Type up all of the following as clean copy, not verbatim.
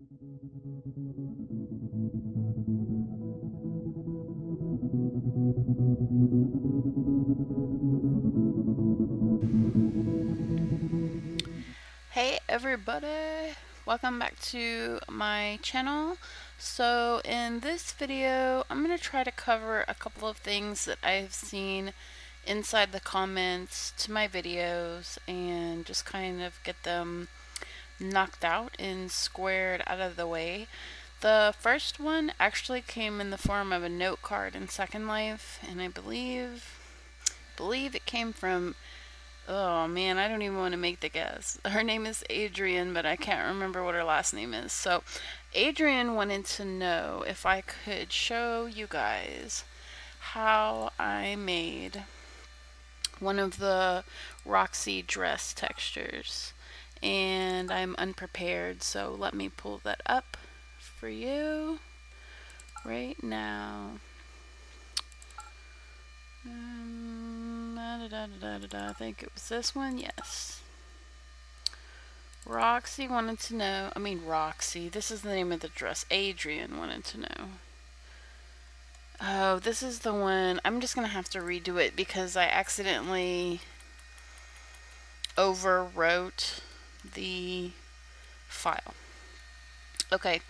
Hey everybody, welcome back to my channel. So in this video I'm going to try to cover a couple of things that I've seen inside the comments to my videos and just kind of get them knocked out and squared out of the way. The first one actually came in the form of a note card in Second Life, and I believe it came from, oh man, I don't even want to make the guess. Her name is Adrian, but I can't remember what her last name is. So Adrian wanted to know if I could show you guys how I made one of the Roxy Dress textures. And I'm unprepared, so let me pull that up for you right now. I think it was this one, yes. Roxy wanted to know, Roxy, this is the name of the dress. Adrian wanted to know. Oh, this is the one. I'm just going to have to redo it because I accidentally overwrote the file. Okay,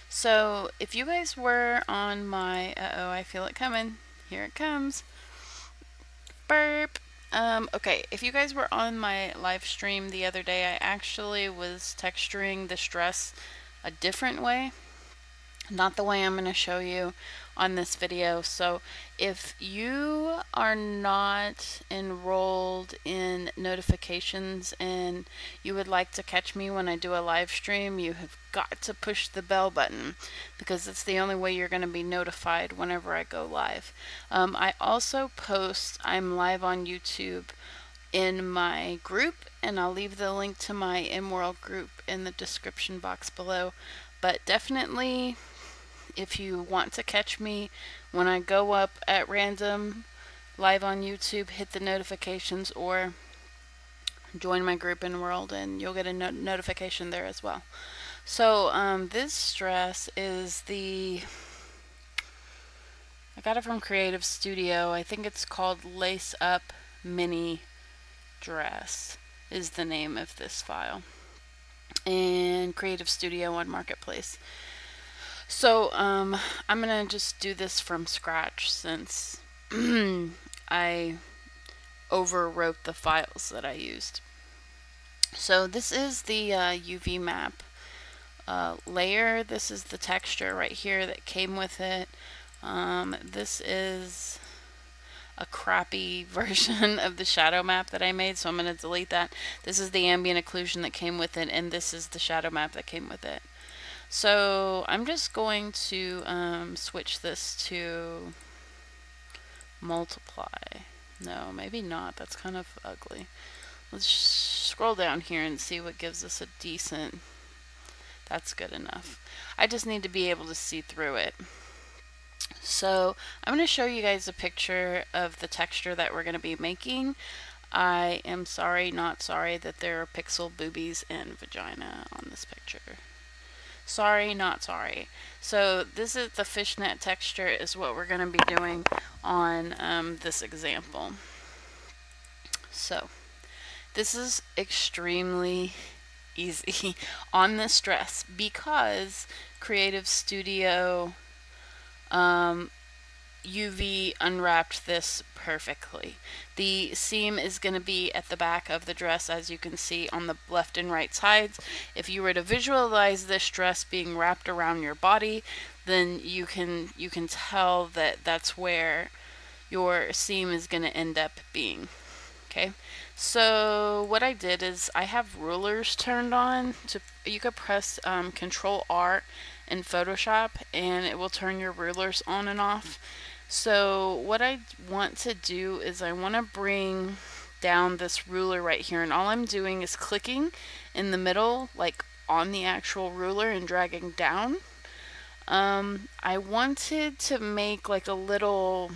so if you guys were on my, uh-oh, I feel it coming. Here it comes. Burp. Okay, if you guys were on my live stream the other day, I actually was texturing this dress a different way. Not the way I'm going to show you on this video. So if you are not enrolled in notifications and you would like to catch me when I do a live stream, you have got to push the bell button because it's the only way you're going to be notified whenever I go live. I also post, I'm live on YouTube in my group, and I'll leave the link to my MWorld group in the description box below. But definitely, if you want to catch me when I go up at random live on YouTube, hit the notifications or join my group in World and you'll get a notification there as well. So this dress is I got it from Creative Studio. I think it's called Lace Up Mini Dress is the name of this file. And Creative Studio on Marketplace. So, I'm gonna just do this from scratch since I overwrote the files that I used. So this is the UV map layer. This is the texture right here that came with it. This is a crappy version of the shadow map that I made, so I'm gonna delete that. This is the ambient occlusion that came with it, and this is the shadow map that came with it. So I'm just going to switch this to multiply. No, maybe not. That's kind of ugly. Let's scroll down here and see what gives us a decent. That's good enough. I just need to be able to see through it. So I'm going to show you guys a picture of the texture that we're going to be making. I am sorry, not sorry that there are pixel boobies and vagina on this picture. Sorry, not sorry. So this is the fishnet texture is what we're going to be doing on this example. So this is extremely easy on this dress because Creative Studio UV unwrapped this perfectly. The seam is going to be at the back of the dress, as you can see on the left and right sides. If you were to visualize this dress being wrapped around your body, then you can tell that that's where your seam is going to end up being. Okay, so what I did is I have rulers turned on. You could press Control R in Photoshop and it will turn your rulers on and off. So what I want to do is I want to bring down this ruler right here, and all I'm doing is clicking in the middle, like on the actual ruler, and dragging down. I wanted to make like a little,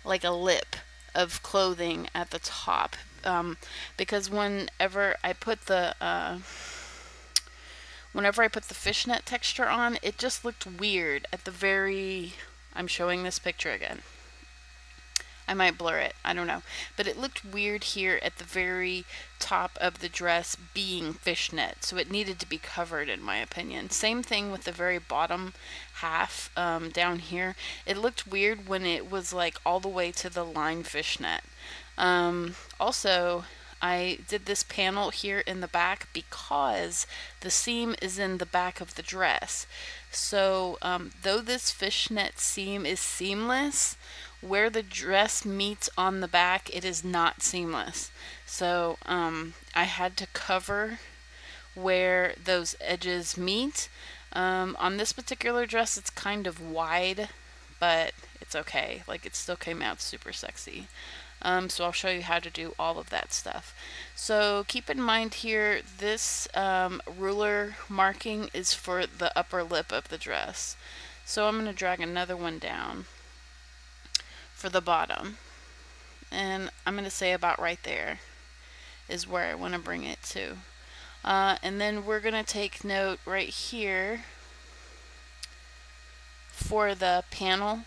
like a lip of clothing at the top, because whenever I put the whenever I put the fishnet texture on, it just looked weird at the very... I'm showing this picture again. I might blur it, I don't know. But it looked weird here at the very top of the dress being fishnet, so it needed to be covered in my opinion. Same thing with the very bottom half down here. It looked weird when it was like all the way to the line fishnet. Also, I did this panel here in the back because the seam is in the back of the dress. So though this fishnet seam is seamless, where the dress meets on the back, it is not seamless. So I had to cover where those edges meet. On this particular dress, it's kind of wide, but it's okay. Like, it still came out super sexy. So I'll show you how to do all of that stuff. So keep in mind here, this ruler marking is for the upper lip of the dress. So I'm going to drag another one down for the bottom, and I'm going to say about right there is where I want to bring it to. And then we're going to take note right here for the panel.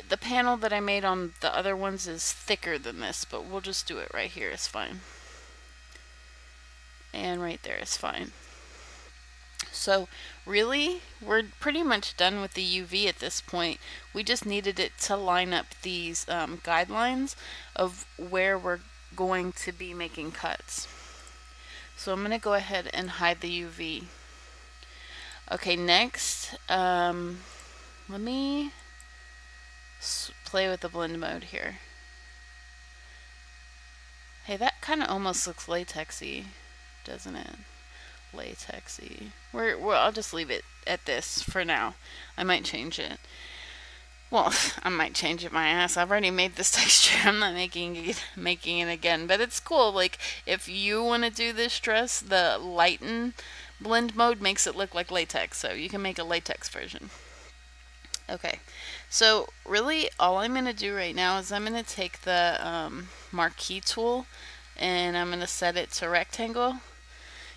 The panel that I made on the other ones is thicker than this, but we'll just do it right here, it's fine. And right there is fine. So really, we're pretty much done with the UV at this point. We just needed it to line up these guidelines of where we're going to be making cuts. So I'm going to go ahead and hide the UV. Okay, next, let me play with the blend mode here. Hey, that kind of almost looks latexy, doesn't it? Latexy. I'll just leave it at this for now. I might change it. Well, I might change it my ass. I've already made this texture. I'm not making it again. But it's cool. Like, if you want to do this dress, the lighten blend mode makes it look like latex. So you can make a latex version. Okay. So really, all I'm going to do right now is I'm going to take the Marquee Tool and I'm going to set it to rectangle.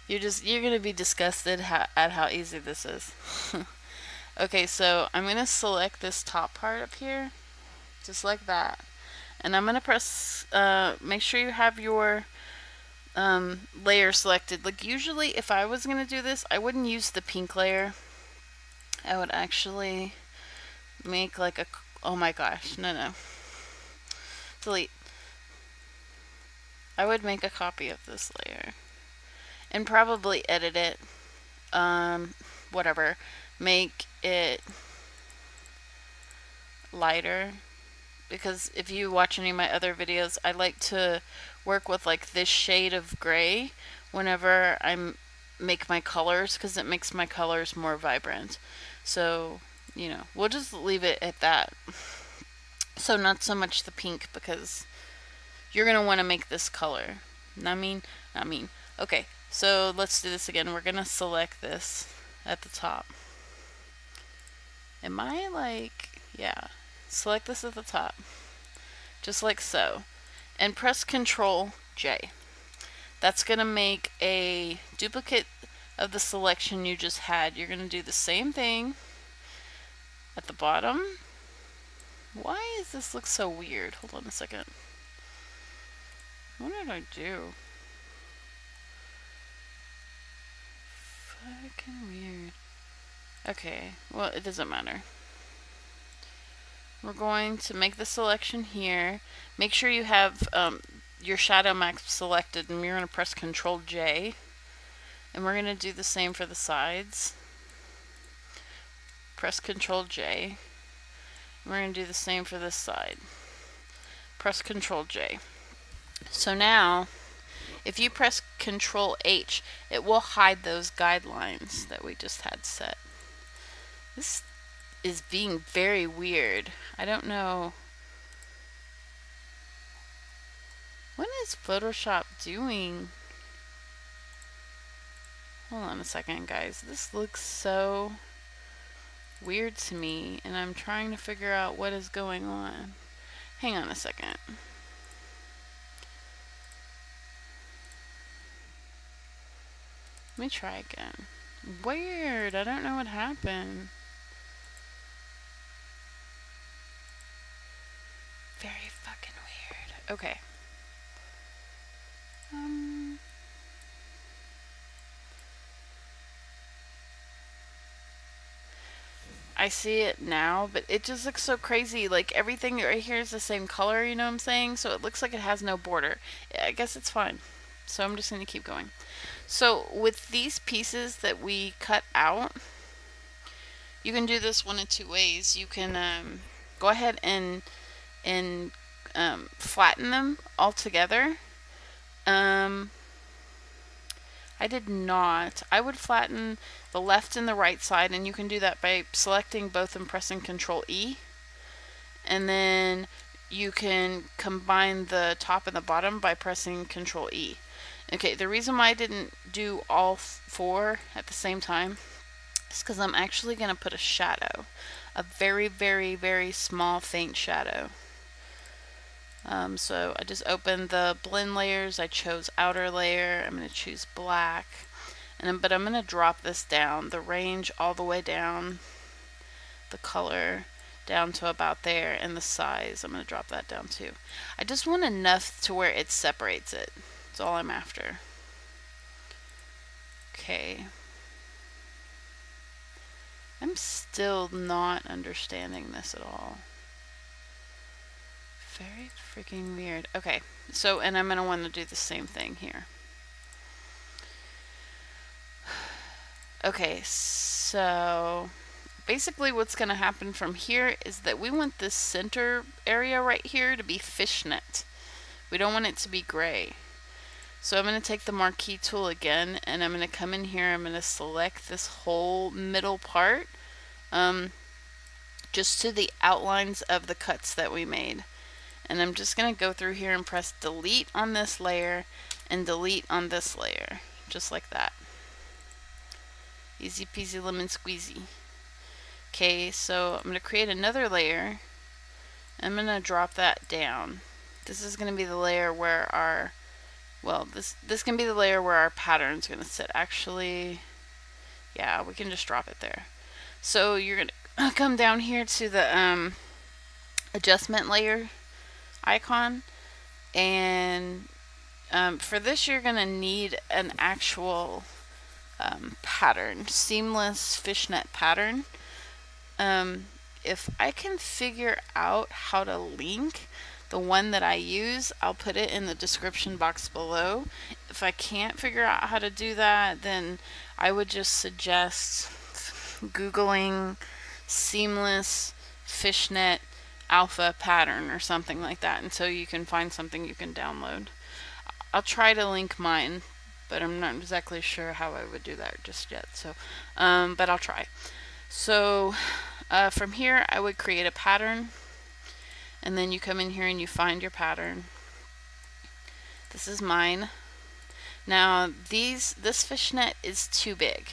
You're going to be disgusted at how easy this is. Okay, so I'm going to select this top part up here, just like that. And I'm going to press, make sure you have your layer selected. Like, usually if I was going to do this, I wouldn't use the pink layer. I would actually make like a, oh my gosh, no. Delete. I would make a copy of this layer and probably edit it, whatever, make it lighter, because if you watch any of my other videos, I like to work with like this shade of gray whenever I make my colors, because it makes my colors more vibrant. So, you know, we'll just leave it at that. So not so much the pink, because you're going to want to make this color. Not mean. Okay. So let's do this again. We're going to select this at the top. Am I like, yeah, select this at the top, just like so, and press Control J. That's going to make a duplicate of the selection you just had. You're going to do the same thing at the bottom. Why does this look so weird? Hold on a second. What did I do? Fucking weird. Okay, well, it doesn't matter. We're going to make the selection here. Make sure you have your shadow mask selected, and you're going to press Control J. And we're going to do the same for the sides. Press Control J. And we're going to do the same for this side. Press Control J. So now, if you press Control H, it will hide those guidelines that we just had set. This is being very weird. I don't know. What is Photoshop doing? Hold on a second, guys. This looks so weird to me, and I'm trying to figure out what is going on. Hang on a second. Let me try again. Weird. I don't know what happened. Very fucking weird. Okay. I see it now, but it just looks so crazy. Like everything right here is the same color, you know what I'm saying? So it looks like it has no border. I guess it's fine. So I'm just going to keep going. So with these pieces that we cut out, you can do this one of two ways. You can go ahead and flatten them all together. I did not. I would flatten the left and the right side, and you can do that by selecting both and pressing Control E. And then you can combine the top and the bottom by pressing Control E. Okay, the reason why I didn't do all four at the same time is because I'm actually going to put a shadow. A very, very, very small, faint shadow. So I just opened the blend layers. I chose outer layer. I'm going to choose black. But I'm going to drop this down, the range all the way down, the color down to about there, and the size, I'm going to drop that down too. I just want enough to where it separates it. That's all I'm after. Okay. I'm still not understanding this at all. Very freaking weird. Okay, so, and I'm going to want to do the same thing here. Okay, so basically what's going to happen from here is that we want this center area right here to be fishnet. We don't want it to be gray. So I'm going to take the Marquee Tool again, and I'm going to come in here, I'm going to select this whole middle part, just to the outlines of the cuts that we made. And I'm just going to go through here and press delete on this layer and delete on this layer, just like that. Easy peasy lemon squeezy. Okay, so I'm going to create another layer. I'm going to drop that down. This is going to be the layer where our, well, this can be the layer where our pattern's going to sit. Actually, yeah, we can just drop it there. So you're going to come down here to the adjustment layer icon, and for this you're going to need an actual pattern, seamless fishnet pattern. If I can figure out how to link the one that I use, I'll put it in the description box below. If I can't figure out how to do that, then I would just suggest Googling seamless fishnet alpha pattern or something like that until you can find something you can download. I'll try to link mine, but I'm not exactly sure how I would do that just yet. So, but I'll try. So from here I would create a pattern, and then you come in here and you find your pattern. This is mine. Now this fishnet is too big.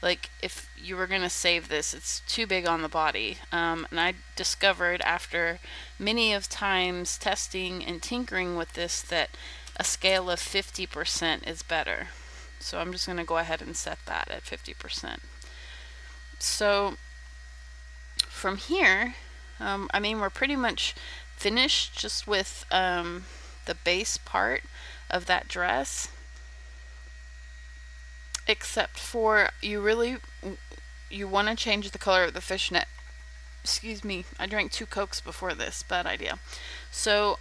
Like if you were going to save this, it's too big on the body. And I discovered after many of times testing and tinkering with this that a scale of 50% is better. So I'm just going to go ahead and set that at 50%. So from here, I mean, we're pretty much finished just with the base part of that dress, except for you want to change the color of the fishnet. Excuse me, I drank 2 Cokes before this, bad idea. So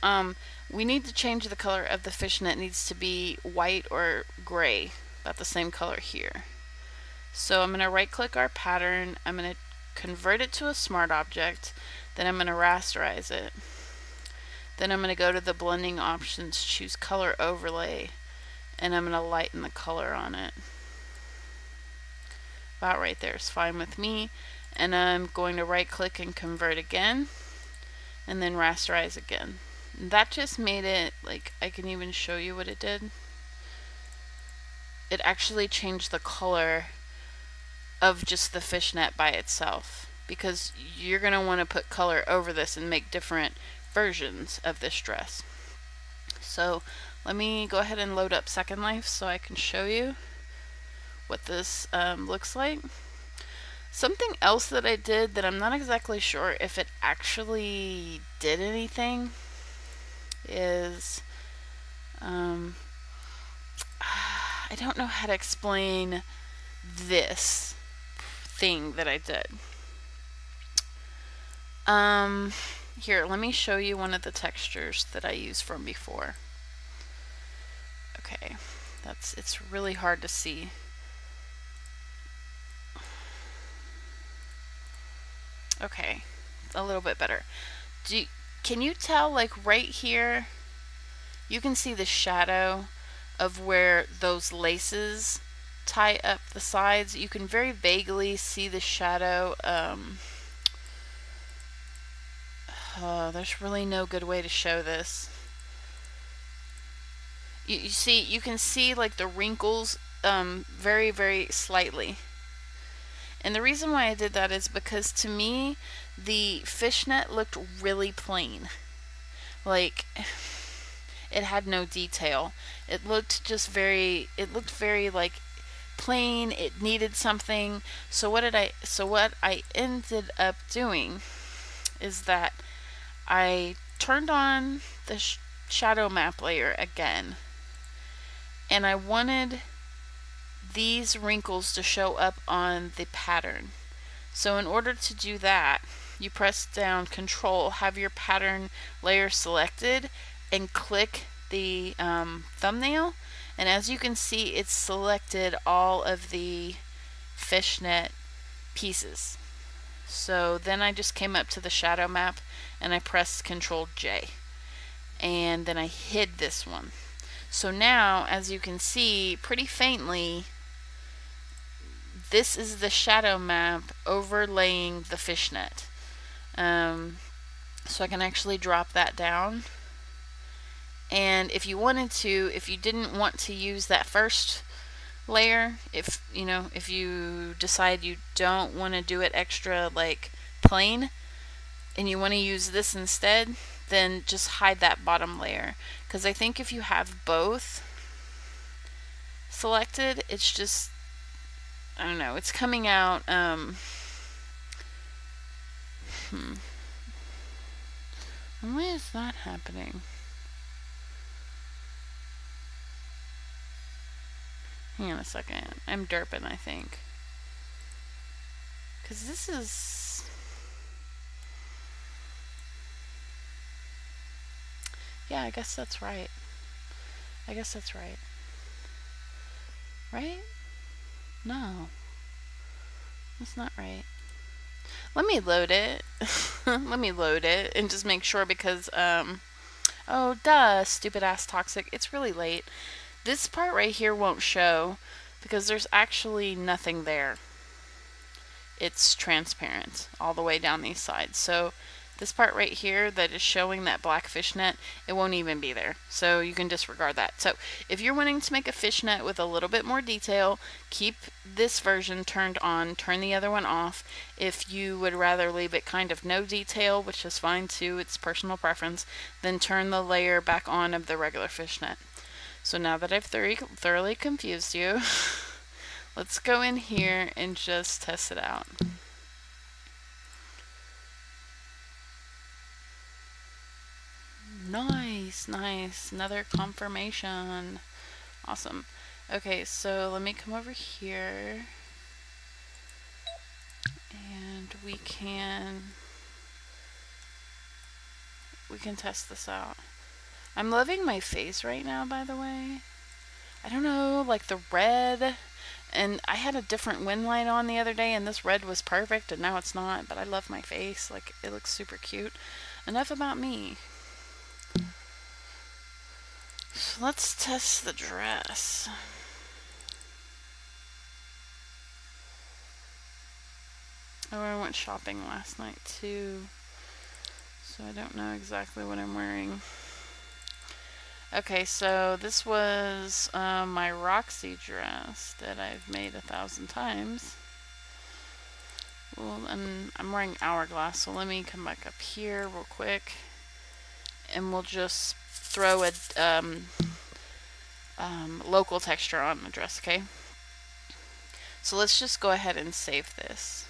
we need to change the color of the fishnet. It needs to be white or gray, about the same color here. So I'm going to right click our pattern, I'm going to convert it to a smart object, then I'm going to rasterize it. Then I'm going to go to the blending options, choose color overlay, and I'm going to lighten the color on it. About right there is fine with me. And I'm going to right click and convert again, and then rasterize again. And that just made it, like, I can even show you what it did. It actually changed the color of just the fishnet by itself, because you're going to want to put color over this and make different versions of this dress. So let me go ahead and load up Secondlife so I can show you what this looks like. Something else that I did that I'm not exactly sure if it actually did anything is I don't know how to explain this thing that I did. Here, let me show you one of the textures that I used from before. Okay, it's really hard to see. Okay, a little bit better. Can you tell, like right here, you can see the shadow of where those laces tie up the sides. You can very vaguely see the shadow. There's really no good way to show this. You see, you can see like the wrinkles very, very slightly. And the reason why I did that is because to me, the fishnet looked really plain. Like, it had no detail. It looked just very, like plain. It needed something. So what I ended up doing is that I turned on the shadow map layer again. And I wanted these wrinkles to show up on the pattern. So in order to do that, you press down Control, have your pattern layer selected, and click the thumbnail. And as you can see, it's selected all of the fishnet pieces. So then I just came up to the shadow map and I pressed Control J. And then I hid this one. So now, as you can see pretty faintly, this is the shadow map overlaying the fishnet. So I can actually drop that down. And if you wanted to, if you didn't want to use that first layer, if you decide you don't want to do it extra like plain and you want to use this instead, then just hide that bottom layer. Because I think if you have both selected, it's just, I don't know, it's coming out, why is that happening? Hang on a second. I'm derping, I think. Because this is... Yeah, I guess that's right. Right? No. That's not right. Let me load it. Let me load it and just make sure because, oh, duh, stupid ass Toxxic. It's really late. This part right here won't show because there's actually nothing there. It's transparent all the way down these sides. So this part right here that is showing that black fishnet, it won't even be there. So you can disregard that. So if you're wanting to make a fishnet with a little bit more detail, keep this version turned on, turn the other one off. If you would rather leave it kind of no detail, which is fine too, it's personal preference, then turn the layer back on of the regular fishnet. So now that I've thoroughly confused you, let's go in here and just test it out. Nice, nice. Another confirmation. Awesome. Okay, so let me come over here. And we can test this out. I'm loving my face right now, by the way. I don't know, like the red. And I had a different wind light on the other day, and this red was perfect, and now it's not. But I love my face. Like, it looks super cute. Enough about me. So let's test the dress. Oh, I went shopping last night too, so I don't know exactly what I'm wearing. Okay, so this was my Roxy dress that I've made 1,000 times. Well, I'm wearing Hourglass, so let me come back up here real quick, and we'll just throw a local texture on the dress, okay? So let's just go ahead and save this.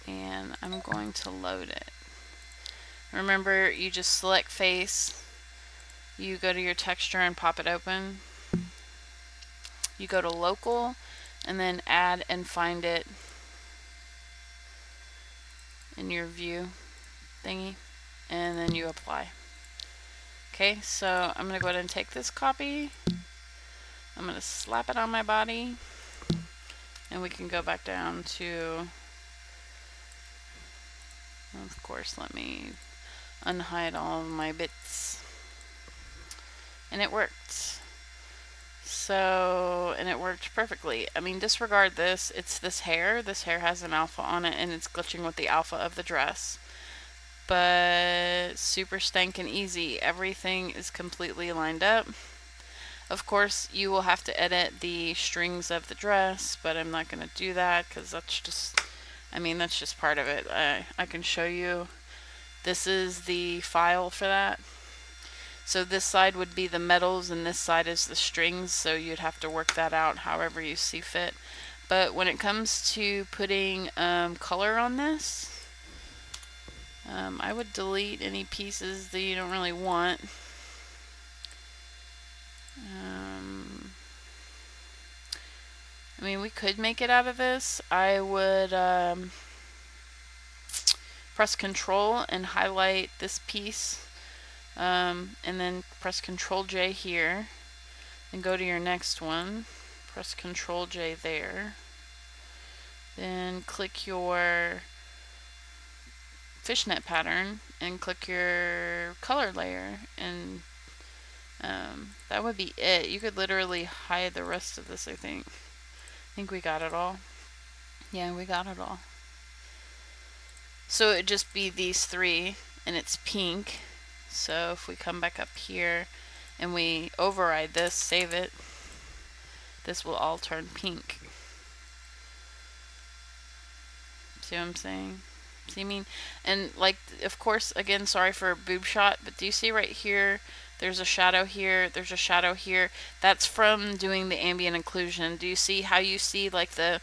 And I'm going to load it. Remember, you just select face, you go to your texture and pop it open. You go to local and then add and find it in your view thingy, and then you apply. Okay, so I'm going to go ahead and take this copy. I'm going to slap it on my body, and we can go back down to, of course, let me unhide all of my bits. And it worked. So, and it worked perfectly. I mean, disregard this. It's this hair. This hair has an alpha on it, and it's glitching with the alpha of the dress. But super stankin' easy. Everything is completely lined up. Of course, you will have to edit the strings of the dress, but I'm not going to do that because that's just, I mean, that's just part of it. I can show you. This is the file for that. So this side would be the metals and this side is the strings, so you'd have to work that out however you see fit. But when it comes to putting color on this, I would delete any pieces that you don't really want. I mean, we could make it out of this. I would press Control and highlight this piece, and then press Control J here, and go to your next one. Press Control J there. Then click your fishnet pattern and click your color layer, and that would be it. You could literally hide the rest of this, I think. I think we got it all. Yeah, we got it all. So it'd just be these three, and it's pink. So if we come back up here and we override this, save it, this will all turn pink. See what I'm saying? See, I mean, and like, of course, again, sorry for a boob shot, but do you see right here, there's a shadow here, there's a shadow here. That's from doing the ambient occlusion. Do you see how you see like the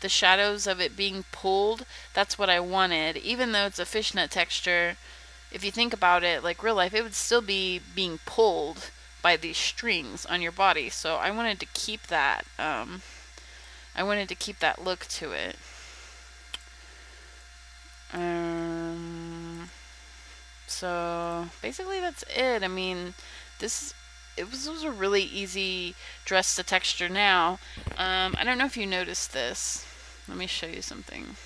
shadows of it being pulled? That's what I wanted. Even though it's a fishnet texture, if you think about it, like real life, it would still be being pulled by these strings on your body. So I wanted to keep that, I wanted to keep that look to it. So basically that's it. I mean, this was a really easy dress to texture now. I don't know if you noticed this. Let me show you something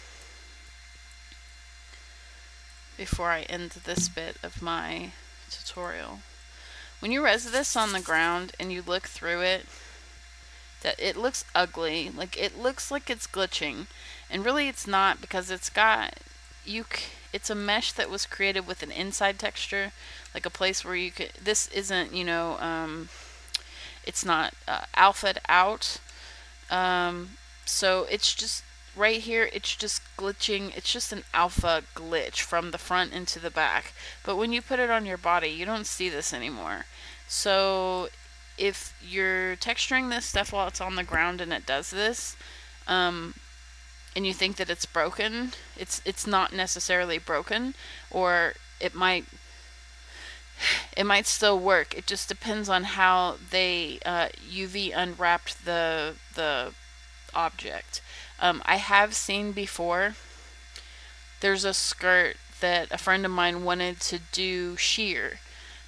before I end this bit of my tutorial. When you res this on the ground and you look through it, that it looks ugly. Like, it looks like it's glitching, and really it's not, because it's got it's a mesh that was created with an inside texture, like a place where you could, this isn't, you know, it's not alpha'd out, so it's just right here, it's just glitching. It's just an alpha glitch from the front into the back, but when you put it on your body, you don't see this anymore. So if you're texturing this stuff while it's on the ground and it does this, and you think that it's broken, it's not necessarily broken, or it might still work. It just depends on how they UV unwrapped the object. I have seen before, there's a skirt that a friend of mine wanted to do sheer,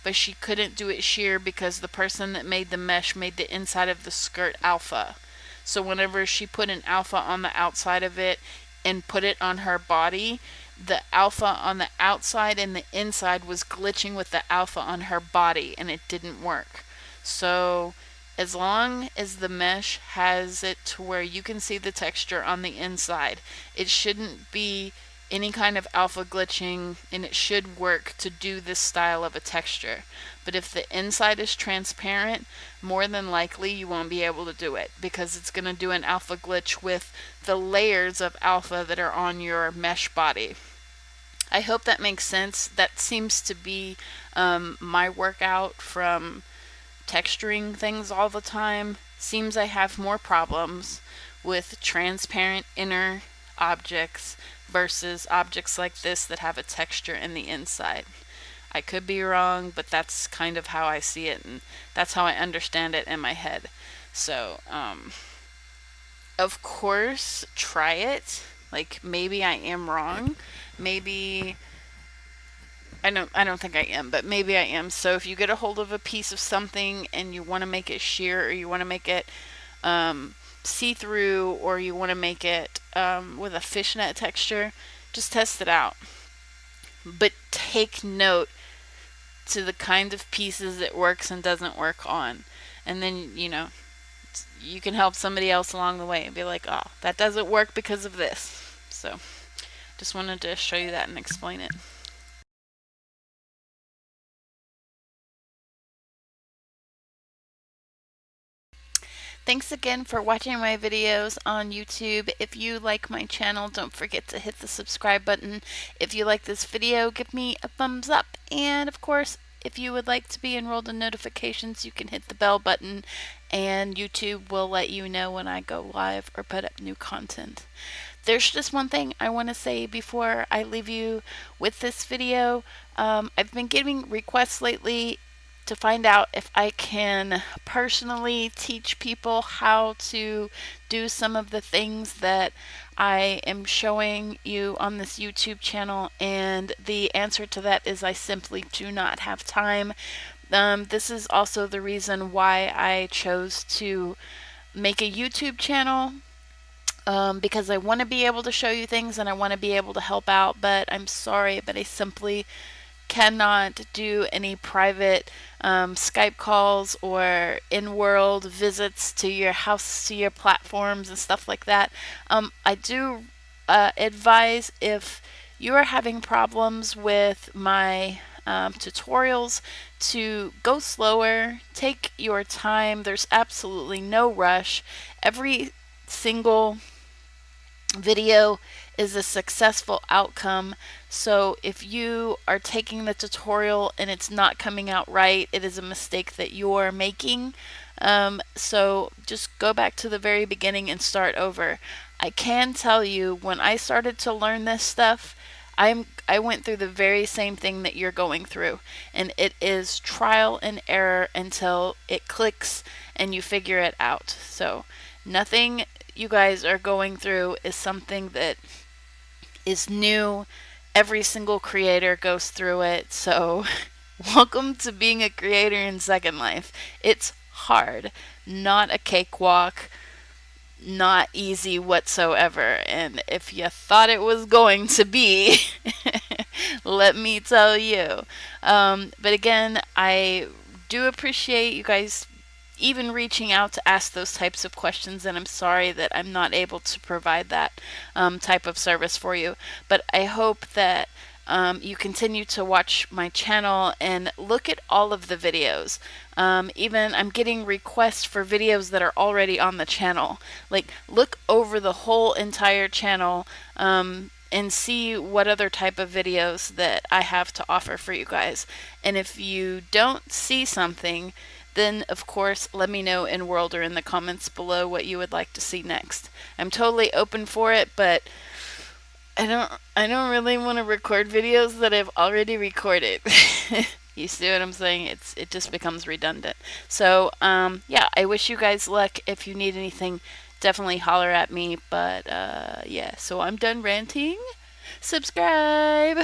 but she couldn't do it sheer because the person that made the mesh made the inside of the skirt alpha. So whenever she put an alpha on the outside of it and put it on her body, the alpha on the outside and the inside was glitching with the alpha on her body, and it didn't work. So as long as the mesh has it to where you can see the texture on the inside, it shouldn't be any kind of alpha glitching, and it should work to do this style of a texture. But if the inside is transparent, more than likely you won't be able to do it, because it's going to do an alpha glitch with the layers of alpha that are on your mesh body. I hope that makes sense. That seems to be my workout from texturing things all the time, seems I have more problems with transparent inner objects versus objects like this that have a texture in the inside. I could be wrong, but that's kind of how I see it, and that's how I understand it in my head. So, of course, try it. Like, maybe I am wrong. Maybe I don't think I am, but maybe I am. So if you get a hold of a piece of something and you want to make it sheer, or you want to make it see-through, or you want to make it with a fishnet texture, just test it out. But take note to the kind of pieces it works and doesn't work on. And then, you know, you can help somebody else along the way and be like, oh, that doesn't work because of this. So just wanted to show you that and explain it. Thanks again for watching my videos on YouTube. If you like my channel, don't forget to hit the subscribe button. If you like this video, give me a thumbs up. And of course, if you would like to be enrolled in notifications, you can hit the bell button and YouTube will let you know when I go live or put up new content. There's just one thing I want to say before I leave you with this video. I've been getting requests lately to find out if I can personally teach people how to do some of the things that I am showing you on this YouTube channel, and the answer to that is I simply do not have time. This is also the reason why I chose to make a YouTube channel, because I want to be able to show you things and I want to be able to help out, but I'm sorry, but I simply cannot do any private Skype calls or in-world visits to your house, to your platforms and stuff like that. I do advise, if you are having problems with my tutorials, to go slower, take your time. There's absolutely no rush. Every single video is a successful outcome. So if you are taking the tutorial and it's not coming out right, it is a mistake that you're making. So just go back to the very beginning and start over. I can tell you, when I started to learn this stuff, I went through the very same thing that you're going through, and it is trial and error until it clicks and you figure it out. So nothing you guys are going through is something that is new. Every single creator goes through it. So welcome to being a creator in Second Life. It's hard, not a cakewalk, not easy whatsoever. And if you thought it was going to be, let me tell you. But again, I do appreciate you guys even reaching out to ask those types of questions, and I'm sorry that I'm not able to provide that type of service for you. But I hope that you continue to watch my channel and look at all of the videos. Even I'm getting requests for videos that are already on the channel. Like, look over the whole entire channel and see what other type of videos that I have to offer for you guys. And if you don't see something, then of course let me know in World or in the comments below what you would like to see next. I'm totally open for it, but I don't really want to record videos that I've already recorded. You see what I'm saying? It just becomes redundant. So yeah, I wish you guys luck. If you need anything, definitely holler at me. But yeah, so I'm done ranting. Subscribe.